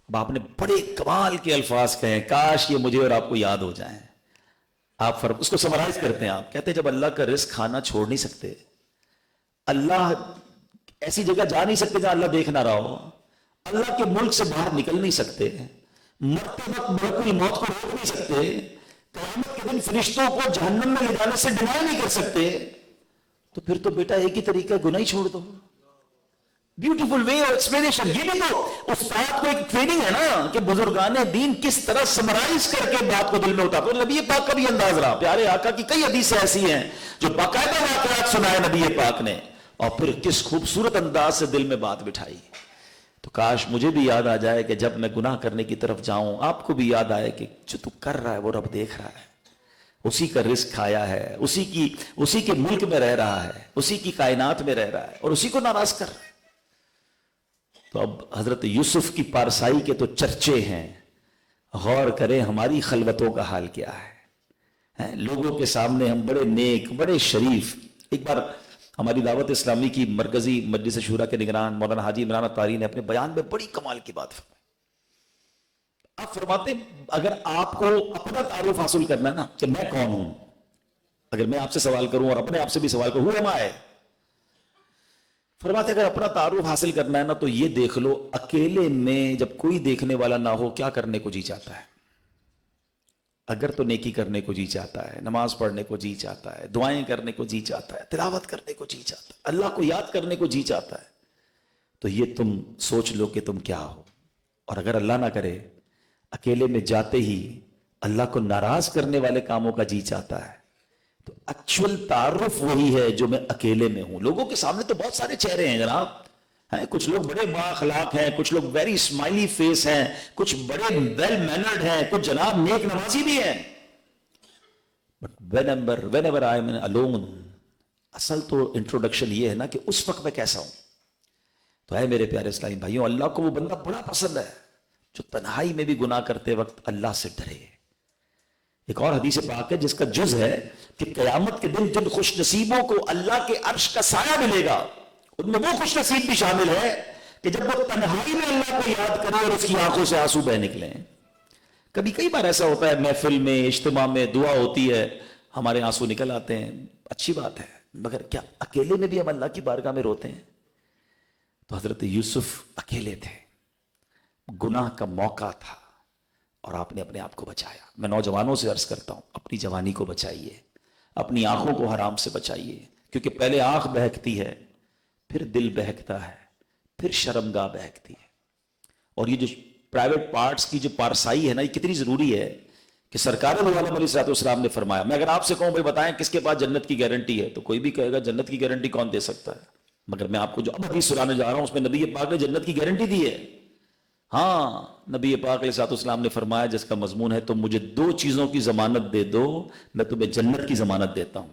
اب آپ نے بڑے کمال کے الفاظ کہے، کاش یہ مجھے اور آپ کو یاد ہو جائیں. آپ اس کو سمرائز کرتے ہیں، آپ کہتے ہیں جب اللہ کا رزق کھانا چھوڑ نہیں سکتے، اللہ ایسی جگہ جا نہیں سکتے جہاں اللہ دیکھ نہ رہا ہو، اللہ کے ملک سے باہر نکل نہیں سکتے، مرتے وقت ملک الموت کو روک نہیں سکتے، قیامت کے دن فرشتوں کو جہنم میں لے جانے سے ڈینائی نہیں کر سکتے، تو پھر تو بیٹا ایک ہی طریقہ ہے، گناہ ہی چھوڑ دو. Beautiful way of explanation. یہ بھی تو استاد کو ایک ٹریننگ ہے نا کہ بزرگان دین کس طرح سمرائز کر کے بات کو دل میں اتارتے ہیں. نبی پاک کا بھی انداز رہا، پیارے آقا کی کئی حدیثیں ایسی ہیں جو باقاعدہ واقعات سنائے نبی پاک نے، اور پھر کس خوبصورت انداز سے دل میں بات بٹھائی. تو کاش مجھے بھی یاد آ جائے کہ جب میں گناہ کرنے کی طرف جاؤں، آپ کو بھی یاد آئے کہ جو تو کر رہا ہے وہ رب دیکھ رہا ہے، اسی کا رزق کھایا ہے، اسی کے ملک میں رہ رہا ہے، اسی کی کائنات میں رہ رہا ہے، اور اسی کو ناراض کر رہا ہے. تو اب حضرت یوسف کی پارسائی کے تو چرچے ہیں، غور کریں ہماری خلوتوں کا حال کیا ہے. لوگوں کے سامنے ہم بڑے نیک، بڑے شریف. ایک بار ہماری دعوت اسلامی کی مرکزی مجلس شورا کے نگران مولانا حاجی عمران اطاری نے اپنے بیان میں بڑی کمال کی بات فرمائی. آپ فرماتے اگر آپ کو اپنا تعارف حاصل کرنا ہے نا کہ میں کون ہوں، اگر میں آپ سے سوال کروں اور اپنے آپ سے بھی سوال کروں ہو ہے، فرماتے اگر اپنا تعارف حاصل کرنا ہے نا تو یہ دیکھ لو اکیلے میں جب کوئی دیکھنے والا نہ ہو کیا کرنے کو جی چاہتا ہے. اگر تو نیکی کرنے کو جی چاہتا ہے، نماز پڑھنے کو جی چاہتا ہے، دعائیں کرنے کو جی چاہتا ہے، تلاوت کرنے کو جی چاہتا ہے، اللہ کو یاد کرنے کو جی چاہتا ہے، تو یہ تم سوچ لو کہ تم کیا ہو. اور اگر اللہ نہ کرے اکیلے میں جاتے ہی اللہ کو ناراض کرنے والے کاموں کا جی چاہتا ہے، تو ایکچوئل تعارف وہی ہے جو میں اکیلے میں ہوں. لوگوں کے سامنے تو بہت سارے چہرے ہیں جناب، کچھ لوگ بڑے با اخلاق ہیں، کچھ لوگ ویری اسمائلی فیس ہیں، کچھ بڑے ویل مینرڈ ہیں، کچھ جناب نیک نوازی بھی ہیں. But whenever I am alone، اصل تو انٹروڈکشن یہ ہے نا کہ اس وقت میں کیسا ہوں. تو ہے میرے پیارے اسلامی بھائیوں، اللہ کو وہ بندہ بڑا پسند ہے جو تنہائی میں بھی گناہ کرتے وقت اللہ سے ڈرے. ایک اور حدیث پاک ہے جس کا جز ہے کہ قیامت کے دن جن خوش نصیبوں کو اللہ کے عرش کا سایہ ملے گا ان میں وہ خوش نصیب بھی شامل ہے کہ جب وہ تنہائی میں اللہ کو یاد کرے اور اس کی آنکھوں سے آنسو بہ نکلیں. کئی بار ایسا ہوتا ہے محفل میں، اجتماع میں دعا ہوتی ہے، ہمارے آنسو نکل آتے ہیں، اچھی بات ہے، مگر کیا اکیلے میں بھی ہم اللہ کی بارگاہ میں روتے ہیں؟ تو حضرت یوسف اکیلے تھے، گناہ کا موقع تھا اور آپ نے اپنے آپ کو بچایا. میں نوجوانوں سے عرض کرتا ہوں اپنی جوانی کو بچائیے، اپنی آنکھوں کو حرام سے بچائیے، کیونکہ پہلے آنکھ بہکتی ہے، پھر دل بہکتا ہے، پھر شرمگاہ بہکتی ہے. اور یہ جو پرائیویٹ پارٹس کی جو پارسائی ہے نا، یہ کتنی ضروری ہے کہ سرکار دو عالم علیہ السلام نے فرمایا. میں اگر آپ سے کہوں بھائی بتائیں کس کے پاس جنت کی گارنٹی ہے، تو کوئی بھی کہے گا جنت کی گارنٹی کون دے سکتا ہے. مگر میں آپ کو جو اب حدیث سنانے جا رہا ہوں اس میں نبی پاک نے جنت کی گارنٹی دی ہے. ہاں، نبی پاک علیہ السلام نے فرمایا جس کا مضمون ہے تم مجھے 2 چیزوں کی ضمانت دے دو میں تمہیں جنت کی ضمانت دیتا ہوں.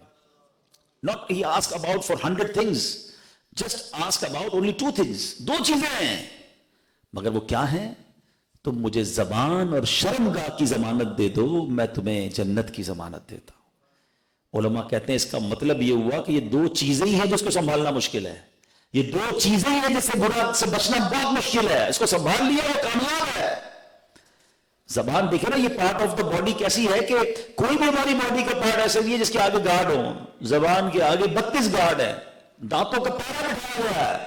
Not he asked about for 100 things, just ask about only 2 things. 2 چیزیں ہیں، مگر وہ کیا ہیں؟ تم مجھے زبان اور شرمگاہ کی ضمانت دے دو میں تمہیں جنت کی ضمانت دیتا ہوں. علماء کہتے ہیں اس کا مطلب یہ ہوا کہ یہ 2 چیزیں ہی ہیں جس کو سنبھالنا مشکل ہے. یہ 2 چیزیں ہی ہیں جس سے برا سے بچنا بہت مشکل ہے. اس کو سنبھال لیا وہ کامیاب ہے. زبان دیکھیں نا، یہ پارٹ آف دا باڈی کیسی ہے کہ کوئی بھی ہماری باڈی کا پارٹ ایسا نہیں ہے جس کے آگے گارڈ ہو. زبان کے آگے 32 گارڈ ہیں، دانتوں کا پہرا بٹھایا ہوا ہے،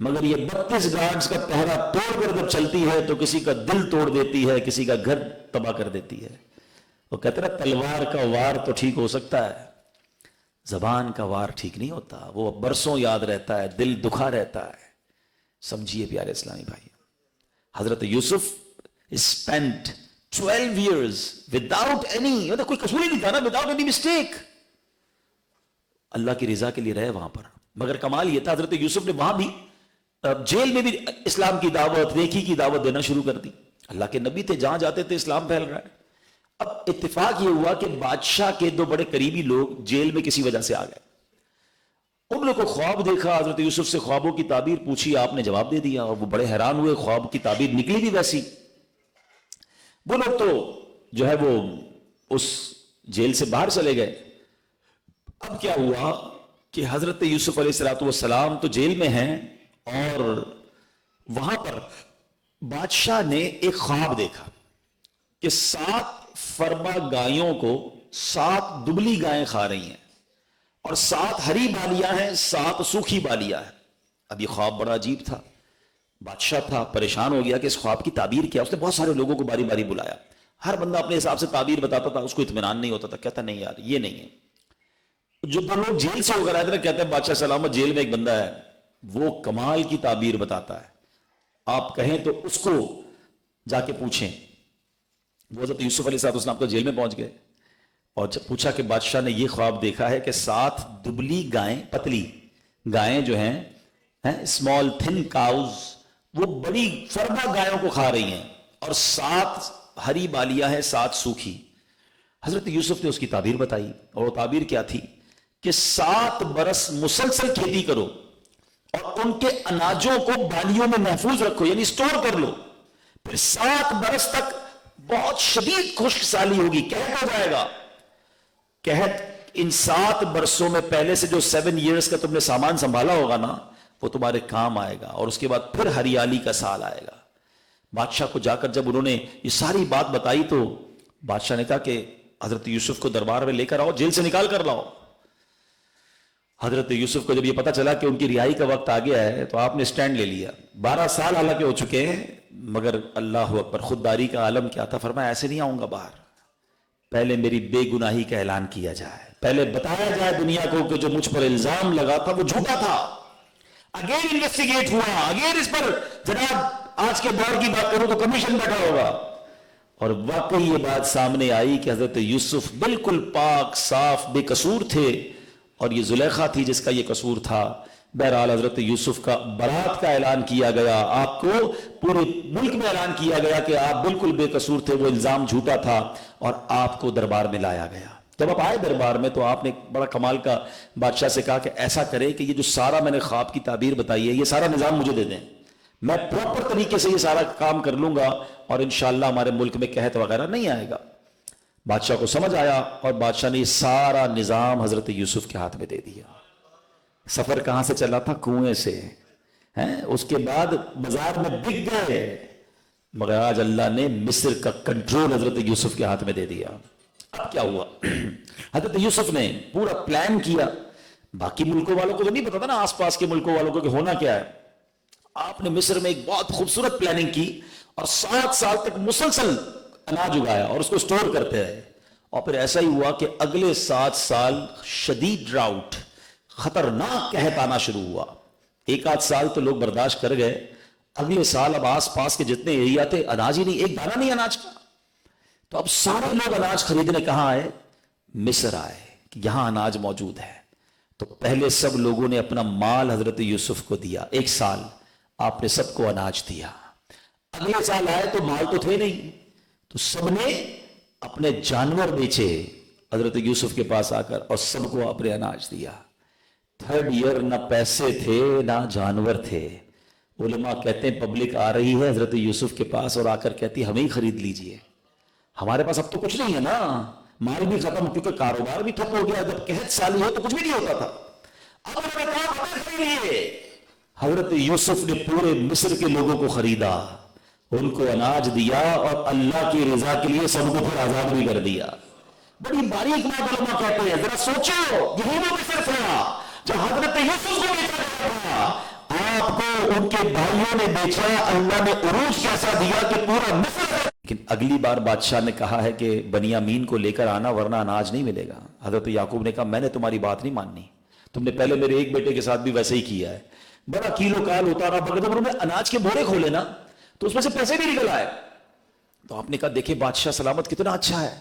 مگر یہ 32 گارڈز کا پہرا توڑ کر جب چلتی ہے تو کسی کا دل توڑ دیتی ہے، کسی کا گھر تباہ کر دیتی ہے. وہ کہتے ہیں تلوار کا وار تو ٹھیک ہو سکتا ہے، زبان کا وار ٹھیک نہیں ہوتا، وہ برسوں یاد رہتا ہے، دل دکھا رہتا ہے. سمجھیے پیارے اسلامی بھائی، حضرت یوسف spent 12 years without any، کوئی قصور ہی نہیں تھا نا، without any mistake، اللہ کی رضا کے لیے رہے وہاں پر. مگر کمال یہ تھا حضرت یوسف نے وہاں بھی جیل میں بھی اسلام کی دعوت، نیکی کی دعوت دینا شروع کر دی. اللہ کے نبی تھے، جہاں جاتے تھے اسلام پھیل رہا ہے. اب اتفاق یہ ہوا کہ بادشاہ کے 2 بڑے قریبی لوگ جیل میں کسی وجہ سے آ گئے. ان لوگوں کو خواب دیکھا، حضرت یوسف سے خوابوں کی تعبیر پوچھی، آپ نے جواب دے دیا اور وہ بڑے حیران ہوئے، خواب کی تعبیر نکلی بھی ویسی. وہ لوگ تو جو ہے وہ اس جیل سے باہر چلے گئے. اب کیا ہوا کہ حضرت یوسف علیہ السلام تو جیل میں ہیں اور وہاں پر بادشاہ نے ایک خواب دیکھا کہ 7 فربا گایوں کو 7 دبلی گائیں کھا رہی ہیں اور 7 ہری بالیاں ہیں، 7 سوکھی بالیاں ہیں۔ اب یہ خواب بڑا عجیب تھا، بادشاہ تھا، پریشان ہو گیا کہ اس خواب کی تعبیر کیا۔ اس نے بہت سارے لوگوں کو باری باری بلایا، ہر بندہ اپنے حساب سے تعبیر بتاتا تھا، اس کو اطمینان نہیں ہوتا تھا، کہتا نہیں یار یہ نہیں ہے۔ جو 2 لوگ جیل سے ہو کر آئے تھے نا، کہتے ہیں بادشاہ سلامت، جیل میں ایک بندہ ہے وہ کمال کی تعبیر بتاتا ہے، آپ کہیں تو اس کو جا کے پوچھیں۔ وہ حضرت یوسف علیہ السلام تو جیل میں پہنچ گئے اور جب پوچھا کہ بادشاہ نے یہ خواب دیکھا ہے کہ 7 دبلی گائیں، پتلی گائیں جو ہیں اسمال تھن کاؤز، وہ بڑی فربا گایوں کو کھا رہی ہیں اور 7 ہری بالیاں ہیں، 7 سوکھی۔ حضرت یوسف نے اس کی تعبیر بتائی، اور وہ تعبیر کیا تھی کہ 7 برس مسلسل کھیتی کرو اور ان کے اناجوں کو بالیوں میں محفوظ رکھو، یعنی سٹور کر لو، پھر 7 برس تک بہت شدید خشک سالی ہوگی، قحط ہو جائے گا۔ قحط ان 7 برسوں میں پہلے سے جو 7 ایئرز کا تم نے سامان سنبھالا ہوگا نا، وہ تمہارے کام آئے گا، اور اس کے بعد پھر ہریالی کا سال آئے گا۔ بادشاہ کو جا کر جب انہوں نے یہ ساری بات بتائی تو بادشاہ نے کہا کہ حضرت یوسف کو دربار میں لے کر آؤ، جیل سے نکال کر لاؤ۔ حضرت یوسف کو جب یہ پتا چلا کہ ان کی رہائی کا وقت آ گیا ہے تو آپ نے سٹینڈ لے لیا۔ 12 سال حالانکہ ہو چکے ہیں، مگر اللہ اکبر، خودداری کا عالم کیا تھا۔ فرمایا ایسے نہیں آؤں گا باہر، پہلے میری بے گناہی کا اعلان کیا جائے، پہلے بتایا جائے دنیا کو کہ جو مجھ پر الزام لگا تھا وہ جھوٹا تھا۔ اگین انویسٹیگیٹ ہوا، اگین اس پر جناب آج کے دور کی بات کروں تو کمیشن بیٹھا ہوگا، اور واقعی یہ بات سامنے آئی کہ حضرت یوسف بالکل پاک صاف بے قصور تھے، اور یہ زلیخا تھی جس کا یہ قصور تھا۔ بہرحال حضرت یوسف کا برات کا اعلان کیا گیا، آپ کو پورے ملک میں اعلان کیا گیا کہ آپ بالکل بے قصور تھے، وہ الزام جھوٹا تھا، اور آپ کو دربار میں لایا گیا۔ جب آپ آئے دربار میں تو آپ نے بڑا کمال کا بادشاہ سے کہا کہ ایسا کرے کہ یہ جو سارا میں نے خواب کی تعبیر بتائی ہے یہ سارا نظام مجھے دے دیں، میں پراپر طریقے سے یہ سارا کام کر لوں گا، اور انشاءاللہ ہمارے ملک میں قحط وغیرہ نہیں آئے گا۔ بادشاہ کو سمجھ آیا اور بادشاہ نے یہ سارا نظام حضرت یوسف کے ہاتھ میں دے دیا۔ سفر کہاں سے چلا تھا؟ کنویں سے، اس کے بعد بازار میں بک گئے، مگر آج اللہ نے مصر کا کنٹرول حضرت یوسف کے ہاتھ میں دے دیا۔ اب کیا ہوا؟ حضرت یوسف نے پورا پلان کیا، باقی ملکوں والوں کو تو نہیں پتا تھا نا، آس پاس کے ملکوں والوں کو کہ ہونا کیا ہے۔ آپ نے مصر میں ایک بہت خوبصورت پلاننگ کی اور 7 سال تک مسلسل اناج اگایا اور اس کو سٹور کرتے رہے، اور پھر ایسا ہی ہوا کہ اگلے 7 سال شدید ڈراؤٹ، خطرناک قحط آنا شروع ہوا۔ 1 آدھ سال تو لوگ برداشت کر گئے، اگلے سال اب آس پاس کے جتنے ایریا تھے اناج ہی نہیں، ایک دانہ نہیں اناج کا۔ تو اب سارے لوگ اناج خریدنے کہاں آئے؟ مصر آئے کہ یہاں اناج موجود ہے۔ تو پہلے سب لوگوں نے اپنا مال حضرت یوسف کو دیا، 1 سال آپ نے سب کو اناج دیا۔ اگلے سال آئے تو مال تو تھے نہیں، تو سب نے اپنے جانور بیچے حضرت یوسف کے پاس آ کر اور سب کو اپنے اناج دیا۔ 3rd ایئر نہ پیسے تھے نہ جانور تھے۔ علماء کہتے ہیں پبلک آ رہی ہے حضرت یوسف کے پاس اور آ کر کہتی ہمیں ہی خرید لیجئے، ہمارے پاس اب تو کچھ نہیں ہے نا، مال بھی ختم، کیونکہ کاروبار بھی ٹھپ ہو گیا، جب قحط سالی ہو تو کچھ بھی نہیں ہوتا تھا۔ اب انہوں نے کہا ہمیں خرید لیے۔ حضرت یوسف نے پورے مصر کے لوگوں کو خریدا، ان کو اناج دیا، اور اللہ کی رضا کے لیے سب کو پھر آزاد بھی کر دیا۔ بڑی باریک بات علماء کہتے ہیں، ذرا سوچو، یہی وہ مصر تھا جو حضرت یوسف کو بیچا گیا تھا، آپ کو ان کے بھائیوں نے بیچا، اللہ نے عروج کیسا دیا کہ پورا مصر۔ لیکن اگلی بار بادشاہ نے کہا ہے کہ بنیامین کو لے کر آنا ورنہ اناج نہیں ملے گا۔ حضرت یعقوب نے کہا میں نے تمہاری بات نہیں ماننی، تم نے پہلے میرے ایک بیٹے کے ساتھ بھی ویسے ہی کیا ہے، بڑا کیلو کال ہوتا رہا، مگر جب انہوں نے اناج کے بورے کھولے نا تو اس میں سے پیسے بھی نکل آئے۔ تو آپ نے کہا دیکھیں بادشاہ سلامت کتنا اچھا ہے،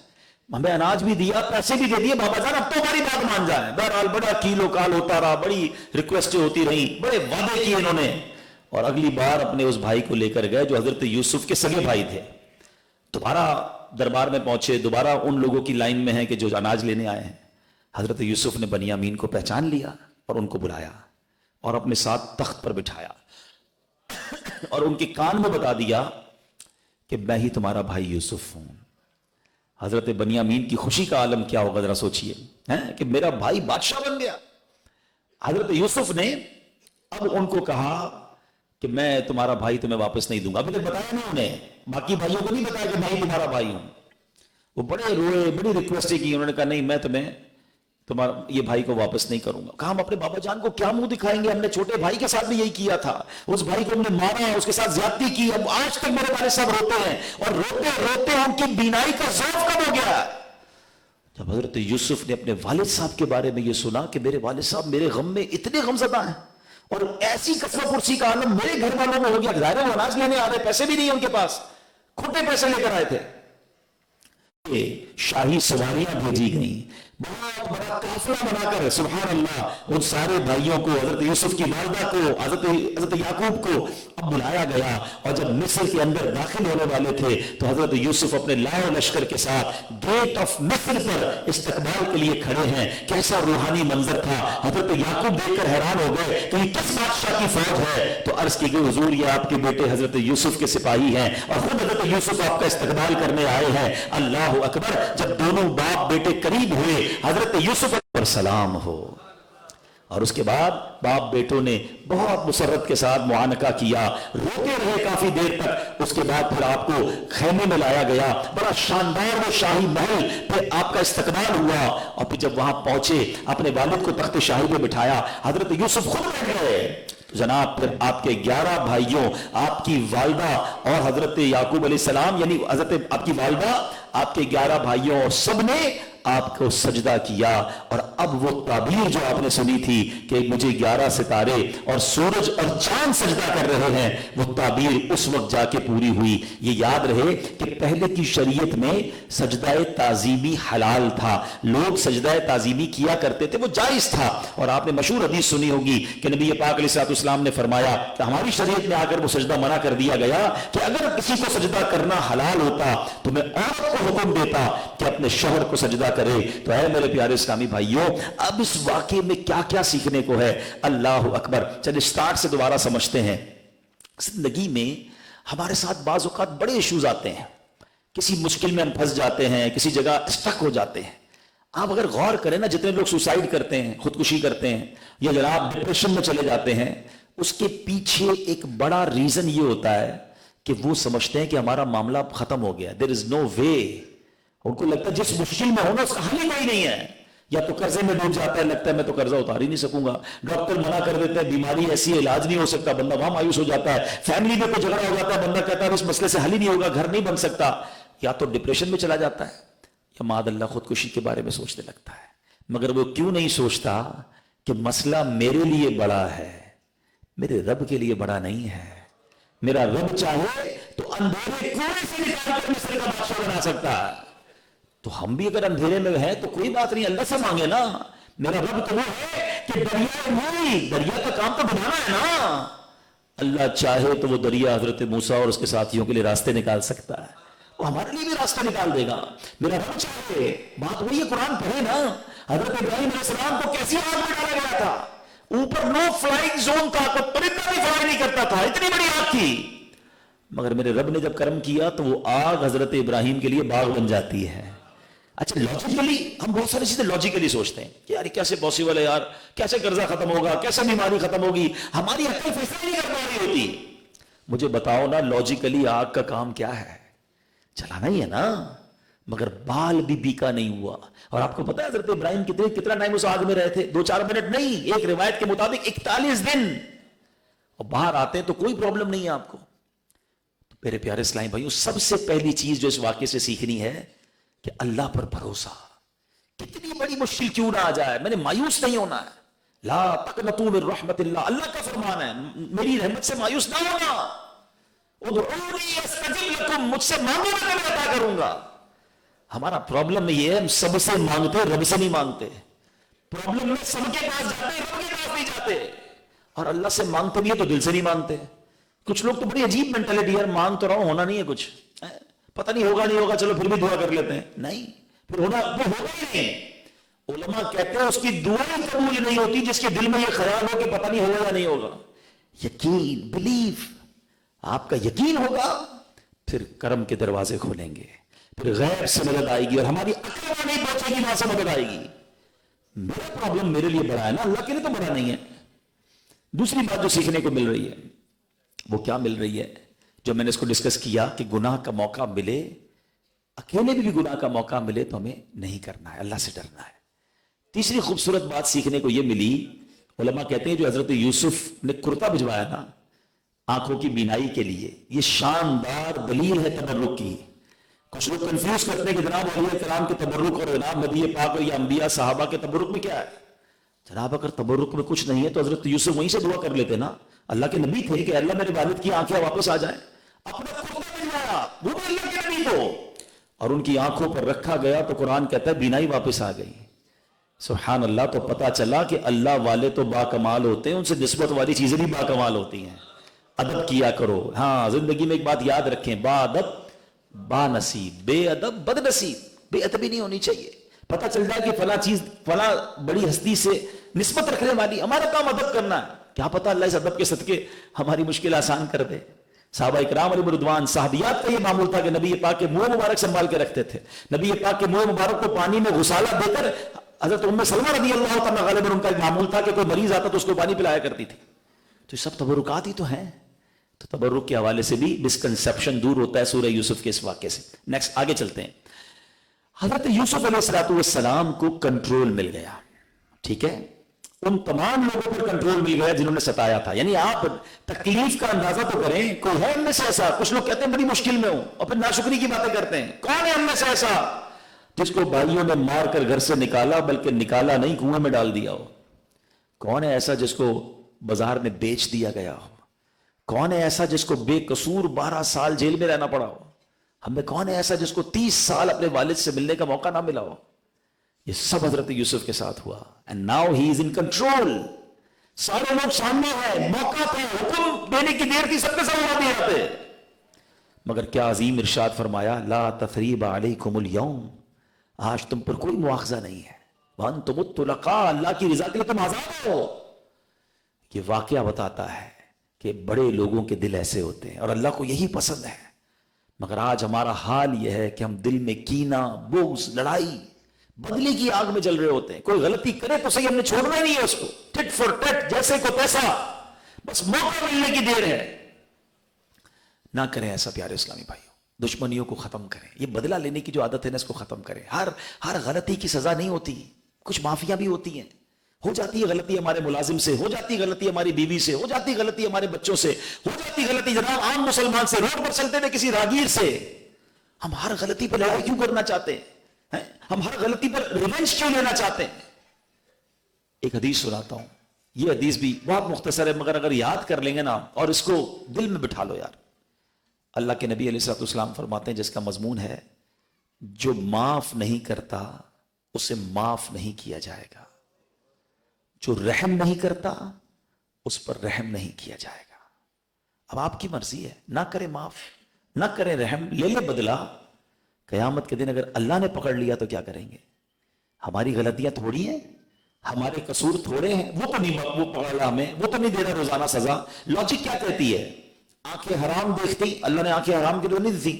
ہمیں اناج بھی دیا، پیسے بھی دے دیے، بابا جان اب تو ہماری بات مان جائیں۔ بہرحال بڑا کیلو کال ہوتا رہا، بڑی ریکویسٹیں ہوتی رہیں، بڑے وعدے کیے انہوں نے، اور اگلی بار اپنے اس بھائی کو لے کر گئے جو حضرت یوسف کے سگے بھائی تھے۔ دوبارہ دربار میں پہنچے، دوبارہ ان لوگوں کی لائن میں ہیں کہ جو اناج لینے آئے ہیں۔ حضرت یوسف نے بنیامین کو پہچان لیا اور ان کو بلایا اور اپنے ساتھ تخت پر بٹھایا اور ان کے کان میں بتا دیا کہ میں ہی تمہارا بھائی یوسف ہوں۔ حضرت بنیامین کی خوشی کا عالم کیا ہوگا ذرا سوچئے کہ میرا بھائی بادشاہ بن گیا۔ حضرت یوسف نے اب ان کو کہا کہ میں تمہارا بھائی تمہیں واپس نہیں دوں گا. ابھی تک بتایا نہیں انہیں, باقی بھائیوں کو نہیں بتایا کہ میں تمہارا بھائی ہوں. وہ بڑے روئے, بڑی ریکویسٹ کی, انہوں نے کہا نہیں میں تمہیں تمہارا یہ بھائی کو واپس نہیں کروں گا. کہا ہم اپنے بابا جان کو کیا منہ دکھائیں گے, ہم نے چھوٹے بھائی کے ساتھ بھی یہی کیا تھا, اس بھائی کو ہم نے مارا, اس کے ساتھ زیادتی کی, اب آج تک میرے والد صاحب روتے ہیں, اور روتے روتے ان کی بینائی کا ضعف کم ہو گیا. جب حضرت یوسف نے اپنے والد صاحب کے بارے میں یہ سنا کہ میرے والد صاحب میرے غم میں اتنے غمزدہ ہیں, اور ایسی کثرت پرسی کا عالم میرے گھر والوں میں ہو گیا, ظاہر ہے وہ اناج لینے آ رہے, پیسے بھی نہیں ہیں ان کے پاس, کھوٹے پیسے لے کر آئے تھے. شاہی سواریاں بھیجی گئیں, بہت بڑا قافلہ بنا کر, سبحان اللہ, ان سارے بھائیوں کو, حضرت یوسف کی والدہ کو, حضرت یعقوب کو اب بلایا گیا. اور جب مصر کے اندر داخل ہونے والے تھے تو حضرت یوسف اپنے لاؤ لشکر کے ساتھ گیٹ آف مصر پر استقبال کے لیے کھڑے ہیں. کیسا روحانی منظر تھا. حضرت یعقوب دیکھ کر حیران ہو گئے کہ یہ کس بادشاہ کی فوج ہے. تو عرض کی گئی حضور یہ آپ کے بیٹے حضرت یوسف کے سپاہی ہیں, اور خود حضرت یوسف آپ کا استقبال کرنے آئے ہیں. اللہ اکبر. جب دونوں باپ بیٹے قریب ہوئے, حضرت یوسف پر سلام ہو, اور اس کے بعد باپ بیٹوں نے بہت مسرت کے ساتھ معانقہ کیا, روتے رہے کافی دیر تک. اس کے بعد پھر آپ کو خیمے میں لایا گیا, بڑا شاندار وہ شاہی محل, پھر آپ کا استقبال ہوا, اور پھر جب وہاں پہنچے اپنے والد کو تخت شاہی پہ بٹھایا, حضرت یوسف خود بیٹھ گئے. جناب پھر آپ کے 11 بھائیوں, آپ کی والدہ اور حضرت یعقوب علیہ السلام, یعنی حضرت آپ کی والدہ, آپ کے 11 بھائیوں, اور سب نے آپ کو سجدہ کیا. اور اب وہ تعبیر جو آپ نے سنی تھی کہ مجھے 11 ستارے اور سورج اور چاند سجدہ کر رہے ہیں, وہ تعبیر اس وقت جا کے پوری ہوئی. یہ یاد رہے کہ پہلے کی شریعت میں سجدہ تعظیمی حلال تھا, لوگ سجدہ تعظیمی کیا کرتے تھے, وہ جائز تھا. اور آپ نے مشہور حدیث سنی ہوگی کہ نبی پاک علیہ السلام نے فرمایا کہ ہماری شریعت میں آ کر وہ سجدہ منع کر دیا گیا کہ اگر کسی کو سجدہ کرنا حلال ہوتا تو میں عورت کو حکم دیتا کہ اپنے شوہر کو سجدہ کرے. تو اے میرے پیارے اسلامی بھائیوں, اب اس واقعے میں کیا کیا سیکھنے کو ہے. اللہ اکبر. چلے سٹارٹ سے دوبارہ سمجھتے ہیں. زندگی میں ہمارے ساتھ بعض اوقات بڑے ایشوز آتے ہیں, کسی مشکل میں ہم پھنس جاتے ہیں, کسی جگہ اسٹک ہو جاتے ہیں. آپ اگر غور کریں نا, جتنے لوگ سوسائڈ کرتے ہیں, خودکشی کرتے ہیں, یا جناب ڈپریشن میں چلے جاتے ہیں, اس کے پیچھے ایک بڑا ریزن یہ ہوتا ہے کہ وہ سمجھتے ہیں کہ ہمارا معاملہ ختم ہو گیا, دیر از نو وے. ان کو لگتا ہے جس مشکل میں ہونا اس کا حل ہی کوئی نہیں ہے, یا تو قرضے میں ڈوب جاتا ہے, لگتا ہے میں تو قرضہ اتار ہی نہیں سکوں گا, ڈاکٹر منع کر دیتے ہیں, بیماری ایسی ہے علاج نہیں ہو سکتا, بندہ وہاں مایوس ہو جاتا ہے, فیملی میں کوئی جھگڑا ہو جاتا ہے, بندہ کہتا ہے اس مسئلے سے حل ہی نہیں ہوگا, گھر نہیں بن سکتا, یا تو ڈپریشن میں چلا جاتا ہے, یا معاذ اللہ خودکشی کے بارے میں سوچنے لگتا ہے. مگر وہ کیوں نہیں سوچتا کہ مسئلہ میرے لیے بڑا ہے, میرے رب کے لیے بڑا نہیں ہے. میرا رب چاہے تو اندھیرے کنویں سے نکال کر مصر کا بادشاہ بنا سکتا ہے. تو ہم بھی اگر اندھیرے میں ہیں تو کوئی بات نہیں, اللہ سے مانگے نا. میرا رب تو وہ ہے کہ دریا کا کام تو بنانا ہے نا. اللہ چاہے تو وہ دریا حضرت موسیٰ اور اس کے ساتھیوں کے لیے راستے نکال سکتا ہے, وہ ہمارے لیے بھی راستہ نکال دے گا. میرا رب چاہے, بات وہی ہے, قرآن پڑھے نا, حضرت ابراہیم علیہ السلام کو کیسی آگ میں ڈالا گیا تھا, اوپر نو فلائنگ زون تھا, کوئی پرندہ بھی فلائی نہیں کرتا تھا, اتنی بڑی آگ تھی. مگر میرے رب نے جب کرم کیا تو وہ آگ حضرت ابراہیم کے لیے باغ بن جاتی ہے. اچھا لاجیکلی ہم بہت ساری چیزیں لاجیکلی سوچتے ہیں کہ یار کیسے پاسبل ہے, یار کیسے قرضہ ختم ہوگا, کیسے بیماری ختم ہوگی, ہماری عقل فیصلہ نہیں کر پا رہی ہوتی. مجھے بتاؤ نا لاجیکلی آگ کا کام کیا ہے, چلانا ہی ہے نا. مگر بال بھی بیکا نہیں ہوا. اور آپ کو پتا ہے حضرت ابراہیم کتنا ٹائم اس آگ میں رہے تھے, 2-4 منٹ نہیں, ایک روایت کے مطابق 41 دن. اور باہر آتے ہیں تو کوئی پرابلم نہیں ہے آپ کو. تو میرے پیارے اسلامی بھائیوں, سب سے پہلی چیز جو اس واقعے سے سیکھنی ہے کہ اللہ پر بھروسہ. کتنی بڑی مشکل کیوں نہ آ جائے, میں نے مایوس نہیں ہونا ہے. لا تقنطوا من رحمت اللہ, اللہ کا فرمان ہے, میری رحمت سے مایوس نہ ہونا. ادعونی استجب لکم, مجھ سے مانگو میں عطا کروں گا. ہمارا پرابلم یہ ہے, ہم سب سے مانگتے, رب سے نہیں مانگتے. پرابلم میں سب کے پاس جاتے, رب کے پاس نہیں جاتے. اور اللہ سے مانگتے بھی ہے تو دل سے نہیں مانگتے. کچھ لوگ تو بڑی عجیب مینٹلٹی ہے, مانگ تو رہا ہوں, ہونا نہیں ہے کچھ, پتہ نہیں ہوگا نہیں ہوگا, چلو پھر بھی دعا کر لیتے ہیں. نہیں, پھر ہونا وہ ہوگا ہی نہیں. علماء کہتے ہیں اس کی دعائیں قبول نہیں ہوتی جس کے دل میں یہ خیال ہو کہ پتہ نہیں ہوگا یا نہیں ہوگا. یقین, بلیف, آپ کا یقین ہوگا, پھر کرم کے دروازے کھولیں گے, پھر غیب سے مدد آئے گی, اور ہماری عقل وہاں نہیں پہنچے گی, وہاں سے مدد آئے گی. میرا پرابلم میرے لیے بڑا ہے نا, اللہ کے لیے تو بڑا نہیں ہے. دوسری بات جو سیکھنے کو مل رہی ہے, وہ کیا مل رہی ہے؟ جو میں نے اس کو ڈسکس کیا کہ گناہ کا موقع ملے، اکیلے بھی گناہ کا موقع ملے تو ہمیں نہیں کرنا ہے، اللہ سے ڈرنا ہے۔ تیسری خوبصورت بات سیکھنے کو یہ ملی، علماء کہتے ہیں جو حضرت یوسف نے کرتا بھجوایا نا آنکھوں کی بینائی کے لیے، یہ شاندار دلیل ہے تبرک کی۔ کچھ لوگ کنفیوز کرتے ہیں کہ جناب اولیاء کرام کے تبرک اور جناب نبی پاک یا انبیاء صحابہ کے تبرک میں کیا ہے؟ جناب اگر تبرک میں کچھ نہیں ہے تو حضرت یوسف وہیں سے دعا کر لیتے نا، اللہ کے نبی تھے کہ اللہ میرے والد کی آنکھیں واپس آ جائیں، اپنا کرتا بھجوایا، وہ بھی اللہ کے نبی کو، اور ان کی آنکھوں پر رکھا گیا تو قرآن کہتا ہے بینائی واپس آ گئی۔ سبحان اللہ، تو پتا چلا کہ اللہ والے تو با کمال ہوتے ہیں، ان سے نسبت والی چیزیں بھی با کمال ہوتی ہیں۔ ادب کیا کرو، ہاں زندگی میں ایک بات یاد رکھیں، با ادب با نصیب، بے ادب بد نصیب، بے ادبی نہیں ہونی چاہیے۔ پتا چل جائے کہ فلاں چیز فلاں بڑی ہستی سے نسبت رکھنے والی، ہمارا کام ادب کرنا ہے، کیا پتا اللہ اس ادب کے صدقے ہماری مشکل آسان کر دے۔ صحابہ اکرام علیہ رضوان، صحابیات کا یہ معمول تھا کہ نبی پاک کے منہ مبارک سنبھال کے رکھتے تھے، نبی پاک کے منہ مبارک کو پانی میں غسالہ دے کر، حضرت ام سلمہ رضی اللہ تعالیٰ غالباً ان کا ایک معمول تھا کہ کوئی مریض آتا تو اس کو پانی پلایا کرتی تھی۔ تو یہ سب تبرکات ہی تو ہیں۔ تو تبرک کے حوالے سے بھی مسکنسیپشن دور ہوتا ہے سورہ یوسف کے اس واقعے سے۔ نیکسٹ آگے چلتے ہیں۔ حضرت یوسف علیہ السلام کو کنٹرول مل گیا، ٹھیک ہے، ان تمام لوگوں پر کنٹرول مل گیا جنہوں نے ستایا تھا۔ یعنی آپ تکلیف کا اندازہ تو کریں، کوئی ہے ہم میں سے ایسا؟ کچھ لوگ کہتے ہیں بڑی مشکل میں ہوں اور پھر ناشکری کی باتیں کرتے ہیں۔ کون ہے ہم میں سے ایسا جس کو بھائیوں نے مار کر گھر سے نکالا، بلکہ نکالا نہیں کنویں میں ڈال دیا ہو؟ کون ہے ایسا جس کو بازار میں بیچ دیا گیا ہو؟ کون ہے ایسا جس کو بے قصور 12 سال جیل میں رہنا پڑا ہو؟ ہم میں کون ہے ایسا جس کو 30 سال اپنے والد سے ملنے کا موقع نہ ملا ہو؟ یہ سب حضرت یوسف کے ساتھ ہوا، and now he is in control۔ سارے لوگ سامنے ہیں، موقع پہ حکم دینے کی دیر تھی، سب کے سامنے آتے آتے، مگر کیا عظیم ارشاد فرمایا، لا تثریب علیکم اليوم، آج تم پر کوئی مواخذہ نہیں ہے، وانتم الطلقاء، اللہ کی رضا کے لیے تم آزاد ہو۔ یہ واقعہ بتاتا ہے کہ بڑے لوگوں کے دل ایسے ہوتے ہیں اور اللہ کو یہی پسند ہے۔ مگر آج ہمارا حال یہ ہے کہ ہم دل میں کینہ، بغض، لڑائی، بدلے کی آگ میں جل رہے ہوتے ہیں۔ کوئی غلطی کرے تو صحیح، ہم نے چھوڑنا ہی نہیں ہے اس کو، ٹٹ فور ٹٹ، جیسے کو تیسا، بس موقع ملنے کی دیر ہے۔ نہ کریں ایسا پیارے اسلامی بھائیوں، دشمنیوں کو ختم کریں، یہ بدلہ لینے کی جو عادت ہے نا اس کو ختم کریں۔ ہر غلطی کی سزا نہیں ہوتی، کچھ معافیاں بھی ہوتی ہیں۔ ہو جاتی ہے غلطی ہمارے ملازم سے، ہو جاتی ہے غلطی ہماری بیوی سے، ہو جاتی ہے غلطی ہمارے بچوں سے، ہو جاتی ہے غلطی جناب عام مسلمان سے، روڈ پر چلتے ہوئے کسی راہگیر سے۔ ہم ہر غلطی پر لڑائی کیوں کرنا چاہتے ہیں؟ ہم ہر غلطی پر ریونج کیوں لینا چاہتے ہیں؟ ایک حدیث سناتا ہوں، یہ حدیث بھی بہت مختصر ہے، مگر اگر یاد کر لیں گے نا اور اس کو دل میں بٹھا لو یار۔ اللہ کے نبی علیہ الصلوۃ والسلام فرماتے ہیں، جس کا مضمون ہے جو معاف نہیں کرتا اسے معاف نہیں کیا جائے گا، جو رحم نہیں کرتا اس پر رحم نہیں کیا جائے گا۔ اب آپ کی مرضی ہے، نہ کرے معاف، نہ کرے رحم، لے لے بدلہ۔ قیامت کے دن اگر اللہ نے پکڑ لیا تو کیا کریں گے؟ ہماری غلطیاں تھوڑی ہیں، ہمارے قصور تھوڑے ہیں، وہ تو نہیں وہ پکڑا ہمیں، وہ تو نہیں دے رہا روزانہ سزا۔ لاجک کیا کہتی ہے؟ آنکھیں حرام دیکھتی، اللہ نے آنکھیں حرام کی طرف نہیں دی،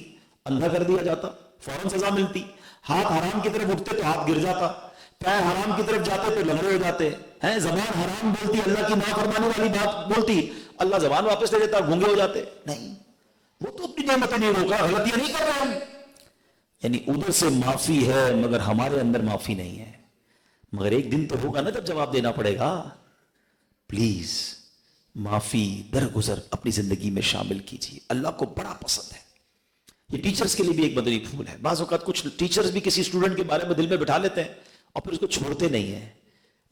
اندھا کر دیا جاتا، فوراً سزا ملتی۔ ہاتھ حرام کی طرف اٹھتے تو ہاتھ گر جاتا، پیر حرام کی طرف جاتے تو لنگڑے ہو جاتے ہیں، زبان حرام بولتی، اللہ کی نافرمانی والی بات بولتی، اللہ زبان واپس لے لیتا، گونگے ہو جاتے۔ نہیں، وہ تو اپنی نعمتیں نہیں روکا، غلطیاں نہیں کر رہے ہم۔ یعنی ادھر سے معافی ہے مگر ہمارے اندر معافی نہیں ہے۔ مگر ایک دن تو ہوگا نا جب جواب دینا پڑے گا۔ پلیز معافی درگزر اپنی زندگی میں شامل کیجیے، اللہ کو بڑا پسند ہے۔ یہ ٹیچرز کے لیے بھی ایک مدنی پھول ہے۔ بعض اوقات کچھ ٹیچرز بھی کسی اسٹوڈنٹ کے بارے میں دل میں بٹھا لیتے ہیں اور پھر اس کو چھوڑتے نہیں ہیں،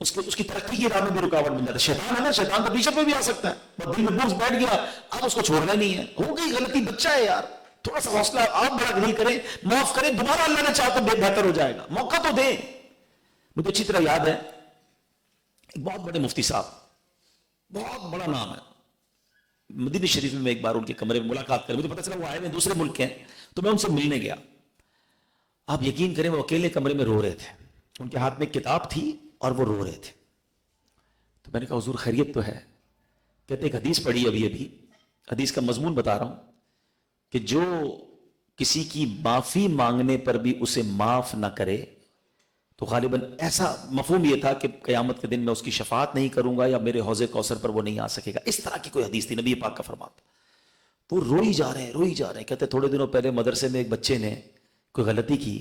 اس کی ترقی کی راہ میں بھی رکاوٹ بن جاتا ہے۔ شیطان ہے نا، شیطان تو ٹیچر پہ بھی آ سکتا ہے، دل میں بغض بیٹھ گیا، اب اس کو چھوڑنا نہیں ہے، ہو گئی غلطی، بچہ ہے یار، تھوڑا سا حوصلہ آپ بڑا نہیں کریں، معاف کریں، دوبارہ اللہ نے چاہا تو بہتر ہو جائے گا، موقع تو دیں۔ مجھے اچھی طرح یاد ہے ایک بہت بڑے مفتی صاحب، بہت بڑا نام ہے، مدینہ شریف میں ایک بار ان کے کمرے میں ملاقات کر، مجھے پتا چلا وہ آئے ہوئے دوسرے ملک کے ہیں، تو میں ان سے ملنے گیا۔ آپ یقین کریں وہ اکیلے کمرے میں رو رہے تھے، ان کے ہاتھ میں ایک کتاب تھی اور وہ رو رہے تھے۔ تو میں نے کہا حضور خیریت تو ہے؟ کہتے ایک حدیث پڑھی ابھی حدیث کا مضمون بتا رہا ہوں کہ جو کسی کی معافی مانگنے پر بھی اسے معاف نہ کرے تو غالباً ایسا مفہوم یہ تھا کہ قیامت کے دن میں اس کی شفاعت نہیں کروں گا یا میرے حوض کوثر پر وہ نہیں آ سکے گا۔ اس طرح کی کوئی حدیث تھی، نبی پاک کا فرمان تھا۔ وہ روئی جا رہے ہیں. کہتے تھوڑے دنوں پہلے مدرسے میں ایک بچے نے کوئی غلطی کی,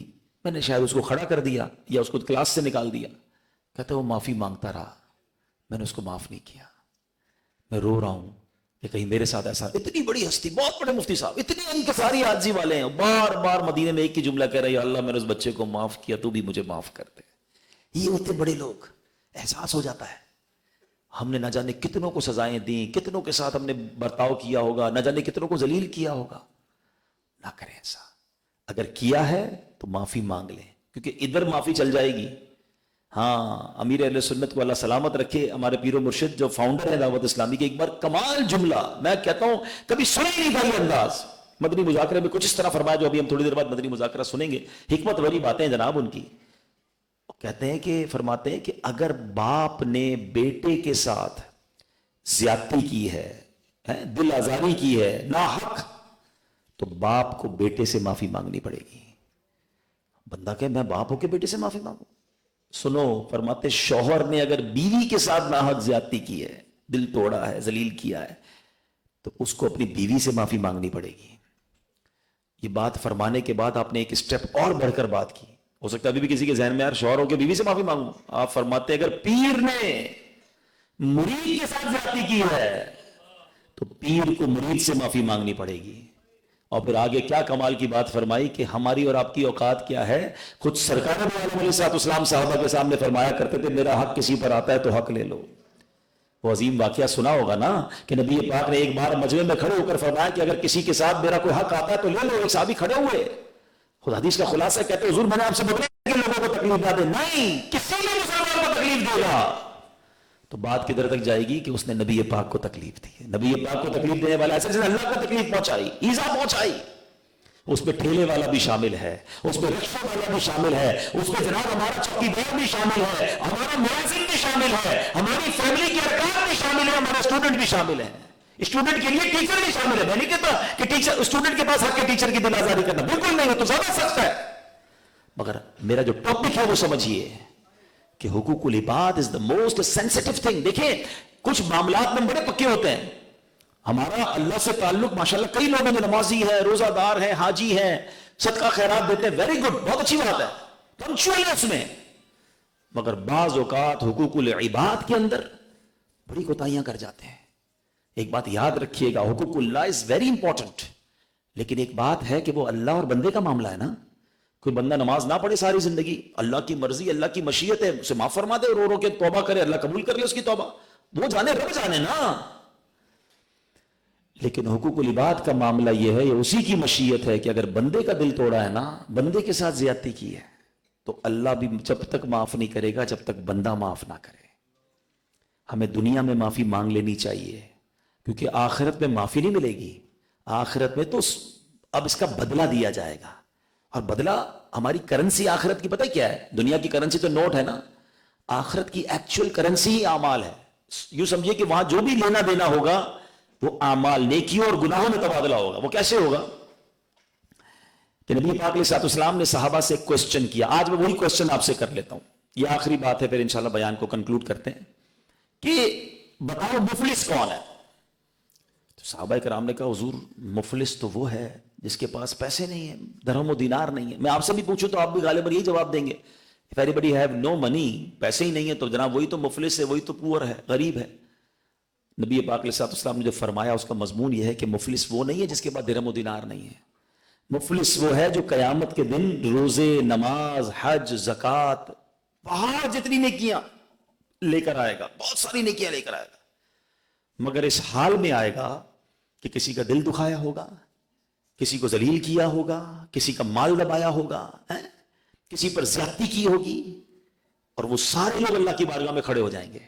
میں نے شاید اس کو کھڑا کر دیا یا اس کو کلاس سے نکال دیا. کہتے وہ معافی مانگتا رہا, میں نے اس کو معاف نہیں کیا. میں رو رہا ہوں کہ کہیں میرے ساتھ ایسا. اتنی بڑی ہستی, بہت بڑے مفتی صاحب, اتنی انکساری عاجزی والے ہیں, بار بار مدینے میں ایک ہی جملہ کہہ رہے ہیں, اللہ میں نے اس بچے کو معاف کیا, تو بھی مجھے معاف کر دے. یہ ہوتے بڑے لوگ. احساس ہو جاتا ہے ہم نے نہ جانے کتنوں کو سزائیں دیں, کتنوں کے ساتھ ہم نے برتاؤ کیا ہوگا, نہ جانے کتنوں کو ذلیل کیا ہوگا. نہ کریں ایسا. اگر کیا ہے تو معافی مانگ لیں, کیونکہ ادھر معافی چل جائے گی. ہاں, امیر اہل سنت کو اللہ سلامت رکھے, ہمارے پیر و مرشد جو فاؤنڈر ہے دعوت اسلامی کے, ایک بار کمال جملہ, میں کہتا ہوں کبھی سنے ہی نہیں تھا یہ انداز. مدنی مذاکرے میں کچھ اس طرح فرمایا جو ابھی ہم تھوڑی دیر بعد مدنی مذاکرہ سنیں گے. حکمت والی باتیں جناب ان کی. کہتے ہیں کہ فرماتے ہیں کہ اگر باپ نے بیٹے کے ساتھ زیادتی کی ہے, دل آزاری کی ہے ناحق, تو باپ کو بیٹے سے معافی مانگنی پڑے گی. بندہ کہ میں باپ ہو کے بیٹے سے معافی مانگوں. سنو, فرماتے شوہر نے اگر بیوی کے ساتھ ناحق زیادتی کی ہے, دل توڑا ہے, ذلیل کیا ہے, تو اس کو اپنی بیوی سے معافی مانگنی پڑے گی. یہ بات فرمانے کے بعد آپ نے ایک سٹیپ اور بڑھ کر بات کی. ہو سکتا ہے ابھی بھی کسی کے ذہن میں یار شوہر ہو کے بیوی سے معافی مانگوں. آپ فرماتے اگر پیر نے مرید کے ساتھ زیادتی کی ہے تو پیر کو مرید سے معافی مانگنی پڑے گی. اور پھر آگے کیا کمال کی بات فرمائی کہ ہماری اور آپ کی اوقات کیا ہے. خود سرکار علیہ السلام صحابہ کے سامنے فرمایا کرتے تھے میرا حق کسی پر آتا ہے تو حق لے لو. وہ عظیم واقعہ سنا ہوگا نا کہ نبی پاک نے ایک بار مجمع میں کھڑے ہو کر فرمایا کہ اگر کسی کے ساتھ میرا کوئی حق آتا ہے تو لے لو. ایک صحابی کھڑے ہوئے, خود حدیث کا خلاصہ کہتے ہیں حضور میں نے آپ سے بتایا کہ لوگوں کو تکلیف نہ دے. نہیں, کسی بھی مسلمان کو تکلیف دے گا تو بات کدھر تک جائے گی کہ اس نے نبی پاک کو تکلیف دی. نبی پاک کو تکلیف دینے والا ایسا جس نے اللہ کو تکلیف پہنچائی, ایذا پہنچائی. اس پہ ٹھیلے والا بھی شامل ہے, اس پہ رکشہ والا بھی شامل ہے, اس پہ جناب ہمارا چوکیدار بھی شامل ہے, ہمارا ملازم بھی شامل ہے, ہماری فیملی کے ارکان بھی شامل ہے, ہمارے اسٹوڈنٹ بھی شامل ہیں. اسٹوڈنٹ کے لیے ٹیچر بھی شامل ہے. میں نہیں کہتا کہ ٹیچر اسٹوڈنٹ کے پاس حق ہے ٹیچر کی دل آزاری کرنا, بالکل نہیں, تو زیادہ سخت ہے. مگر میرا جو ٹاپک ہے وہ سمجھیے کہ حقوق العباد از دا موسٹ سینسٹیو تھنگ. دیکھیں کچھ معاملات میں بڑے پکے ہوتے ہیں. ہمارا اللہ سے تعلق ماشاءاللہ کئی لوگ ہیں جو نمازی ہے, روزہ دار ہے, حاجی ہے, صدقہ خیرات دیتے ہیں, ویری گڈ, بہت اچھی بات ہے, پنکچوئل ہے اس میں. مگر بعض اوقات حقوق العباد کے اندر بڑی کوتاہیاں کر جاتے ہیں. ایک بات یاد رکھیے گا, حقوق اللہ از ویری امپورٹنٹ, لیکن ایک بات ہے کہ وہ اللہ اور بندے کا معاملہ ہے نا. کوئی بندہ نماز نہ پڑھے ساری زندگی, اللہ کی مرضی, اللہ کی مشیت ہے, اسے معاف فرما دے, رو رو کے توبہ کرے, اللہ قبول کر لے اس کی توبہ, وہ جانے رب جانے نا. لیکن حقوق العباد کا معاملہ یہ ہے, یہ اسی کی مشیت ہے کہ اگر بندے کا دل توڑا ہے نا, بندے کے ساتھ زیادتی کی ہے, تو اللہ بھی جب تک معاف نہیں کرے گا جب تک بندہ معاف نہ کرے. ہمیں دنیا میں معافی مانگ لینی چاہیے, کیونکہ آخرت میں معافی نہیں ملے گی. آخرت میں تو اب اس کا بدلہ دیا جائے گا, اور بدلہ ہماری کرنسی آخرت کی پتہ کیا ہے؟ دنیا کی کرنسی تو نوٹ ہے نا, آخرت کی ایکچوئل کرنسی ہی اعمال ہے. یوں سمجھیے کہ وہاں جو بھی لینا دینا ہوگا وہ اعمال, نیکیوں اور گناہوں میں تبادلہ ہوگا. وہ کیسے ہوگا کہ نبی پاک علیہ السلام نے صحابہ سے ایک کوسچن کیا. آج میں وہی کوسچن آپ سے کر لیتا ہوں, یہ آخری بات ہے, پھر انشاءاللہ بیان کو کنکلوڈ کرتے ہیں کہ بتاؤ مفلس کون ہے. تو صحابہ کرام نے کہا حضور مفلس تو وہ ہے جس کے پاس پیسے نہیں ہیں, درہم و دینار نہیں ہے. میں آپ سے بھی پوچھوں تو آپ بھی غالباً یہی جواب دیں گے, if anybody have no money, پیسے ہی نہیں ہے تو جناب وہی تو مفلس ہے, وہی تو پور ہے, غریب ہے. نبی پاک علیہ السلام نے جو فرمایا اس کا مضمون یہ ہے کہ مفلس وہ نہیں ہے جس کے پاس درہم و دینار نہیں ہے. مفلس وہ ہے جو قیامت کے دن روزے, نماز, حج, زکوٰۃ, باہر جتنی نیکیاں لے کر آئے گا, بہت ساری نیکیاں لے کر آئے گا, مگر اس حال میں آئے گا کہ کسی کا دل دکھایا ہوگا, کسی کو ذلیل کیا ہوگا, کسی کا مال دبایا ہوگا, کسی پر زیادتی کی ہوگی, اور وہ سارے لوگ اللہ کی بارگاہ میں کھڑے ہو جائیں گے.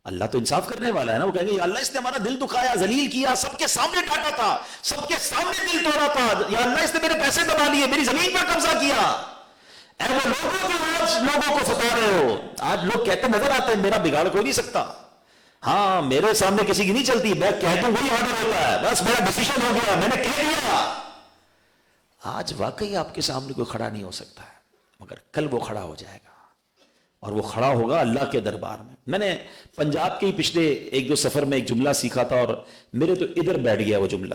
اللہ تو انصاف کرنے والا ہے نا, وہ کہیں گے یا اللہ اس نے ہمارا دل دکھایا, ذلیل کیا, سب کے سامنے ڈانٹا تھا, سب کے سامنے دل توڑا تھا, یا اللہ اس نے میرے پیسے دبا لیے, میری زمین پر قبضہ کیا. اے وہ لوگوں کو آج لوگوں کو ستا رہے ہو. آج لوگ کہتے نظر آتے ہیں میرا بگاڑ کوئی نہیں سکتا, ہاں میرے سامنے کسی کی نہیں چلتی, میں کہہ دوں وہی آرڈر ہوتا ہے, بس میرا ڈیسیشن ہو گیا, میں نے کہہ دیا. آج واقعی آپ کے سامنے کوئی کھڑا نہیں ہو سکتا ہے, مگر کل وہ کھڑا ہو جائے گا, اور وہ کھڑا ہوگا اللہ کے دربار میں. میں نے پنجاب کے ہی پچھلے ایک دو سفر میں ایک جملہ سیکھا تھا, اور میرے تو ادھر بیٹھ گیا وہ جملہ.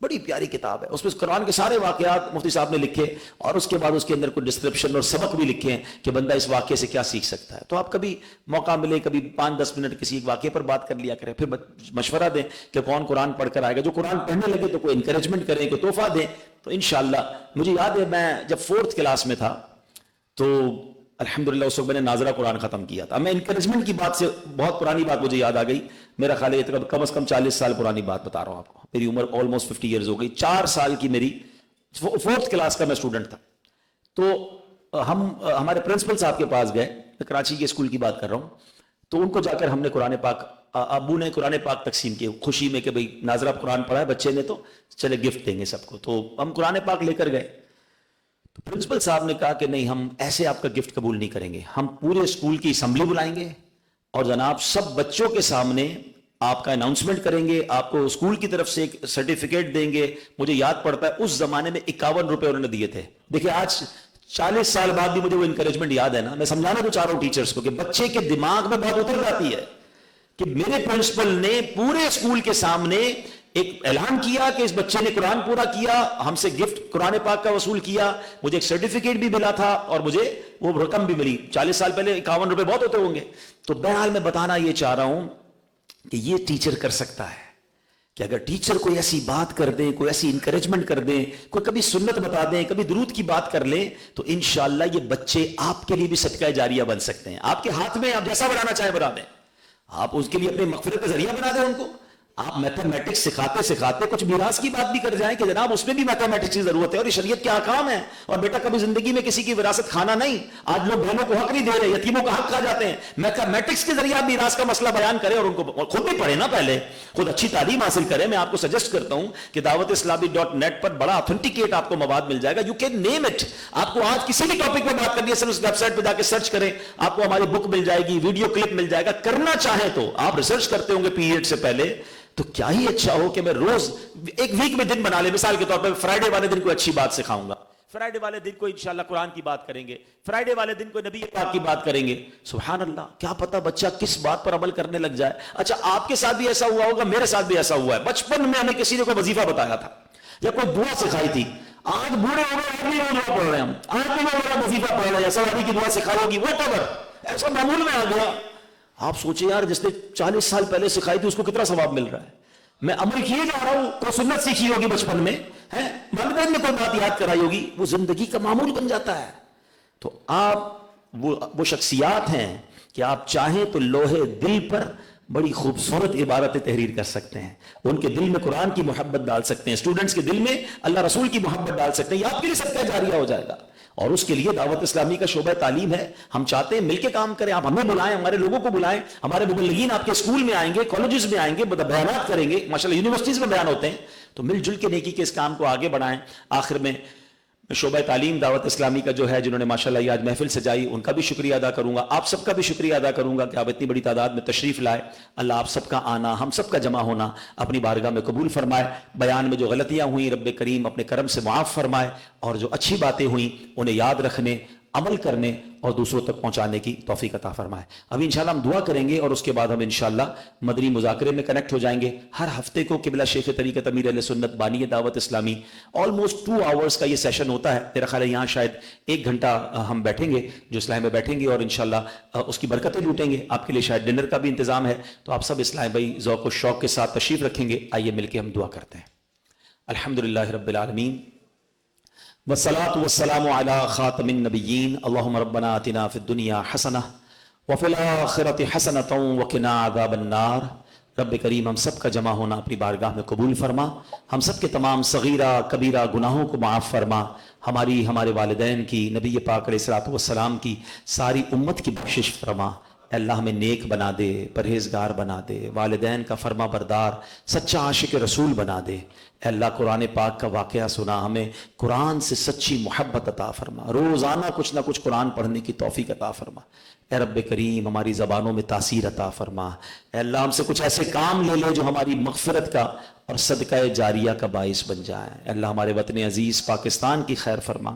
بڑی پیاری کتاب ہے, اس میں قرآن کے سارے واقعات مفتی صاحب نے لکھے اور اس کے بعد اس کے اندر کوئی ڈسکرپشن اور سبق بھی لکھے ہیں کہ بندہ اس واقعے سے کیا سیکھ سکتا ہے. تو آپ کبھی موقع ملے, کبھی 5-10 منٹ کسی ایک واقعے پر بات کر لیا کریں, پھر مشورہ دیں کہ کون قرآن پڑھ کر آئے گا. جو قرآن پڑھنے لگے تو کوئی انکریجمنٹ کریں, کوئی تحفہ دیں. تو انشاءاللہ مجھے یاد ہے میں جب 4th کلاس میں تھا تو الحمدللہ اس وقت میں نے ناظرہ قرآن ختم کیا تھا. میں انکریجمنٹ کی بات سے بہت پرانی بات مجھے یاد آ گئی. میرا خیال ہے کم از کم 40 سال پرانی بات بتا رہا ہوں آپ کو. میری عمر آلموسٹ 50 ایئرز ہو گئی. 4 سال کی میری 4th کلاس کا میں اسٹوڈنٹ تھا. تو ہم ہمارے پرنسپل صاحب کے پاس گئے, میں کراچی کے اسکول کی بات کر رہا ہوں. تو ان کو جا کر ہم نے قرآن پاک, ابو نے قرآن پاک تقسیم کیے خوشی میں کہ بھئی ناظرہ قرآن پڑھا ہے بچے نے تو چلے گفٹ دیں گے سب کو. تو ہم قرآن پاک لے کر گئے. تو پرنسپل صاحب نے کہا کہ نہیں, ہم ایسے آپ کا گفٹ قبول نہیں کریں گے. ہم پورے اسکول کی اسمبلی بلائیں گے اور جناب سب بچوں کے سامنے آپ کا اناؤنسمنٹ کریں گے, آپ کو اسکول کی طرف سے ایک سرٹیفکیٹ دیں گے. مجھے یاد پڑتا ہے اس زمانے میں 51 روپے انہوں نے دیے تھے. دیکھیں آج 40 سال بعد بھی مجھے وہ انکریجمنٹ یاد ہے نا. میں سمجھانا تو چاہ رہا ہوں ٹیچرز کو کہ بچے کے دماغ میں بات اتر جاتی ہے کہ میرے پرنسپل نے پورے اسکول کے سامنے ایک اعلان کیا کہ اس بچے نے قرآن پورا کیا, ہم سے گفٹ قرآن پاک کا وصول کیا, مجھے ایک سرٹیفکیٹ بھی ملا تھا اور مجھے وہ رقم بھی ملی. 40 سال پہلے 51 روپے بہت ہوتے ہوں گے. تو بہرحال میں بتانا یہ چاہ رہا ہوں کہ یہ ٹیچر کر سکتا ہے کہ اگر ٹیچر کوئی ایسی بات کر دیں, کوئی ایسی انکریجمنٹ کر دیں, کوئی کبھی سنت بتا دیں, کبھی درود کی بات کر لیں, تو انشاءاللہ یہ بچے آپ کے لیے بھی صدقہ جاریہ بن سکتے ہیں. آپ کے ہاتھ میں, آپ جیسا بنانا چاہیں بنا دیں. آپ اس کے لیے اپنے مغفرت کا ذریعہ بنا دیں ان کو. آپ میتھمیٹکس سکھاتے سکھاتے کچھ میراث کی بات بھی کر جائیں کہ جناب اس میں بھی میتھمیٹکس کی ضرورت ہے اور یہ شریعت کے احکام ہے, اور بیٹا کبھی زندگی میں کسی کی وراثت کھانا نہیں. آج لوگ بہنوں کو حق نہیں دے رہے, یتیموں کا حق کھا جاتے ہیں. میتھمیٹکس کے ذریعے آپ میراث کا مسئلہ بیان کریں اور ان کو خود بھی پڑھیں نا, پہلے خود اچھی تعلیم حاصل کریں. میں آپ کو سجیسٹ کرتا ہوں کہ dawat-islami.net پر بڑا اتھینٹیکیٹ آپ کو مواد مل جائے گا. You can name it. آپ کو آج کسی بھی ٹاپک پہ بات کرنی ہے, صرف اس ویب سائٹ پہ جا کے سرچ کریں, آپ کو ہماری بک مل جائے گی, ویڈیو کلپ مل جائے گا. کرنا چاہیں تو آپ ریسرچ کرتے ہوں گے پیریڈ سے پہلے, تو کیا ہی اچھا ہو کہ میں روز ایک ویک میں دن بنا لے. مثال کے طور پر فرائیڈے والے دن کوئی اچھی بات سکھاؤں گا, فرائیڈے والے دن کو انشاءاللہ قرآن کی بات کریں گے, فرائیڈے والے دن کو نبی پاک کی بات کریں گے. سبحان اللہ, کیا پتہ بچہ کس بات پر عمل کرنے لگ جائے. اچھا آپ کے ساتھ بھی ایسا ہوا ہوگا, میرے ساتھ بھی ایسا ہوا ہے. بچپن میں ہمیں کسی نے کوئی وظیفہ بتایا تھا یا کوئی دعا سکھائی تھی. آج بوڑھے ہو گئے, آج بھی وہ دعا پڑھ رہے ہیں, ہم آج بھی وہ وظیفہ پڑھ رہے ہیں, سواری کی دعا سکھائی ہوگی, وہ قبر ایسا معمول میں آ گیا. آپ سوچیں یار, جس نے 40 سال پہلے سکھائی تھی اس کو کتنا ثواب مل رہا ہے. میں عمل کیے جا رہا ہوں, کوئی سنت سیکھی ہوگی بچپن میں, والدین نے کوئی بات یاد کرائی ہوگی, وہ زندگی کا معمول بن جاتا ہے. تو آپ وہ شخصیات ہیں کہ آپ چاہیں تو لوہے دل پر بڑی خوبصورت عبارتیں تحریر کر سکتے ہیں. ان کے دل میں قرآن کی محبت ڈال سکتے ہیں, اسٹوڈنٹس کے دل میں اللہ رسول کی محبت ڈال سکتے ہیں. یہ آپ کے لیے صدقہ جاریہ ہو جائے گا. اور اس کے لیے دعوت اسلامی کا شعبہ تعلیم ہے. ہم چاہتے ہیں مل کے کام کریں. آپ ہمیں بلائیں, ہمارے لوگوں کو بلائیں, ہمارے مبلغین آپ کے اسکول میں آئیں گے, کالجز میں آئیں گے, بیانات کریں گے. ماشاءاللہ یونیورسٹیز میں بیان ہوتے ہیں. تو مل جل کے نیکی کے اس کام کو آگے بڑھائیں. آخر میں شعبہ تعلیم دعوت اسلامی کا جو ہے, جنہوں نے ماشاءاللہ یہ آج محفل سجائی, ان کا بھی شکریہ ادا کروں گا. آپ سب کا بھی شکریہ ادا کروں گا کہ آپ اتنی بڑی تعداد میں تشریف لائے. اللہ آپ سب کا آنا, ہم سب کا جمع ہونا اپنی بارگاہ میں قبول فرمائے. بیان میں جو غلطیاں ہوئیں رب کریم اپنے کرم سے معاف فرمائے, اور جو اچھی باتیں ہوئیں انہیں یاد رکھنے, عمل کرنے اور دوسروں تک پہنچانے کی توفیق عطا فرمائے. ابھی انشاءاللہ ہم دعا کریں گے اور اس کے بعد ہم انشاءاللہ مدنی مذاکرے میں کنیکٹ ہو جائیں گے. ہر ہفتے کو قبلہ شیخ طریقت امیر اہل سنت بانی دعوت اسلامی آلموسٹ 2 آورز کا یہ سیشن ہوتا ہے. میرا خیال ہے یہاں شاید 1 گھنٹہ ہم بیٹھیں گے, جو اصلاح میں بیٹھیں گے, اور انشاءاللہ اس کی برکتیں لوٹیں گے. آپ کے لیے شاید ڈنر کا بھی انتظام ہے, تو آپ سب اصلاح بھائی ذوق و شوق کے ساتھ تشریف رکھیں گے. آئیے مل کے ہم دعا کرتے ہیں. الحمدللہ رب العالمین والصلاة والسلام على خاتم النبیین. اللہم ربنا آتنا فی الدنیا حسنہ وفی الآخرۃ حسنۃ وقنا عذاب النار. رب کریم ہم سب کا جمع ہونا اپنی بارگاہ میں قبول فرما. ہم سب کے تمام صغیرہ کبیرہ گناہوں کو معاف فرما. ہماری, ہمارے والدین کی, نبی پاک علیہ الصلوۃ والسلام کی, ساری امت کی بخشش فرما. اے اللہ ہمیں نیک بنا دے, پرہیزگار بنا دے, والدین کا فرما بردار, سچا عاشق رسول بنا دے. اے اللہ قرآن پاک کا واقعہ سنا, ہمیں قرآن سے سچی محبت عطا فرما. روزانہ کچھ نہ کچھ قرآن پڑھنے کی توفیق عطا فرما. اے رب کریم ہماری زبانوں میں تاثیر عطا فرما. اے اللہ ہم سے کچھ ایسے کام لے لے جو ہماری مغفرت کا اور صدقہ جاریہ کا باعث بن جائیں. اے اللہ ہمارے وطن عزیز پاکستان کی خیر فرما.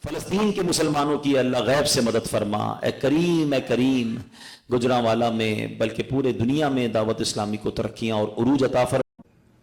فلسطین کے مسلمانوں کی اللہ غیب سے مدد فرما. اے کریم گجرانوالا میں بلکہ پورے دنیا میں دعوت اسلامی کو ترقیاں اور عروج عطا فرما.